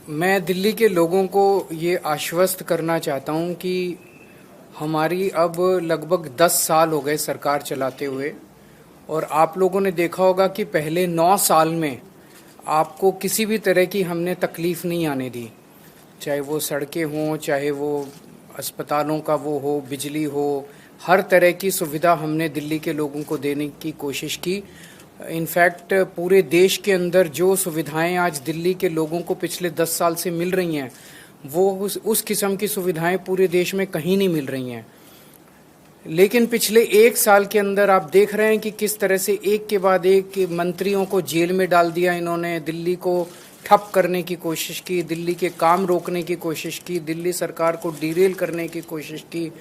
मैं दिल्ली के लोगों को ये आश्वस्त करना चाहता हूँ कि हमारी अब लगभग 10 साल हो गए सरकार चलाते हुए। और आप लोगों ने देखा होगा कि पहले 9 साल में आपको किसी भी तरह की हमने तकलीफ नहीं आने दी, चाहे वो सड़कें हों, चाहे वो अस्पतालों का वो हो, बिजली हो, हर तरह की सुविधा हमने दिल्ली के लोगों को देने की कोशिश की। इनफैक्ट पूरे देश के अंदर जो सुविधाएं आज दिल्ली के लोगों को पिछले 10 साल से मिल रही हैं, वो उस किस्म की सुविधाएं पूरे देश में कहीं नहीं मिल रही हैं। लेकिन पिछले 1 साल के अंदर आप देख रहे हैं कि किस तरह से एक के बाद एक मंत्रियों को जेल में डाल दिया इन्होंने, दिल्ली को ठप करने की कोशिश की, दिल्ली के काम रोकने की कोशिश की, दिल्ली सरकार को डीरेल करने की कोशिश की।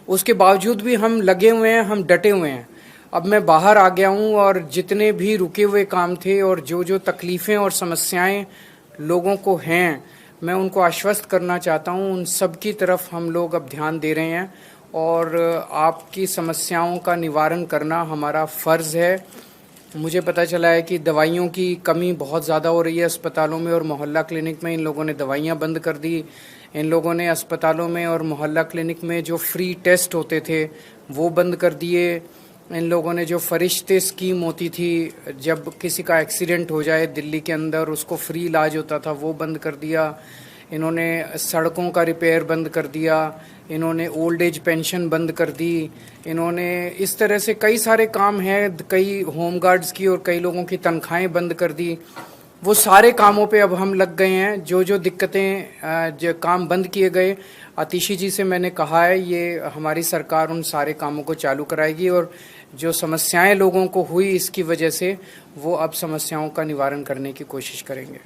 उसके बावजूद भी हम लगे हुए हैं, हम डटे हुए हैं। अब मैं बाहर आ गया हूं और जितने भी रुके हुए काम थे और जो जो तकलीफ़ें और समस्याएं लोगों को हैं, मैं उनको आश्वस्त करना चाहता हूं। उन सब की तरफ हम लोग अब ध्यान दे रहे हैं और आपकी समस्याओं का निवारण करना हमारा फ़र्ज़ है। मुझे पता चला है कि दवाइयों की कमी बहुत ज़्यादा हो रही है अस्पतालों में और मोहल्ला क्लिनिक में। इन लोगों ने दवाइयाँ बंद कर दी। इन लोगों ने अस्पतालों में और मोहल्ला क्लिनिक में जो फ्री टेस्ट होते थे वो बंद कर दिए। इन लोगों ने जो फरिश्ते स्कीम होती थी, जब किसी का एक्सीडेंट हो जाए दिल्ली के अंदर उसको फ्री इलाज होता था, वो बंद कर दिया। इन्होंने सड़कों का रिपेयर बंद कर दिया। इन्होंने ओल्ड एज पेंशन बंद कर दी। इन्होंने इस तरह से कई सारे काम हैं, कई होम गार्ड्स की और कई लोगों की तनख्वाहें बंद कर दी। वो सारे कामों पे अब हम लग गए हैं। जो जो दिक्कतें जो काम बंद किए गए, आतिशी जी से मैंने कहा है ये हमारी सरकार उन सारे कामों को चालू कराएगी और जो समस्याएं लोगों को हुई इसकी वजह से, वो अब समस्याओं का निवारण करने की कोशिश करेंगे।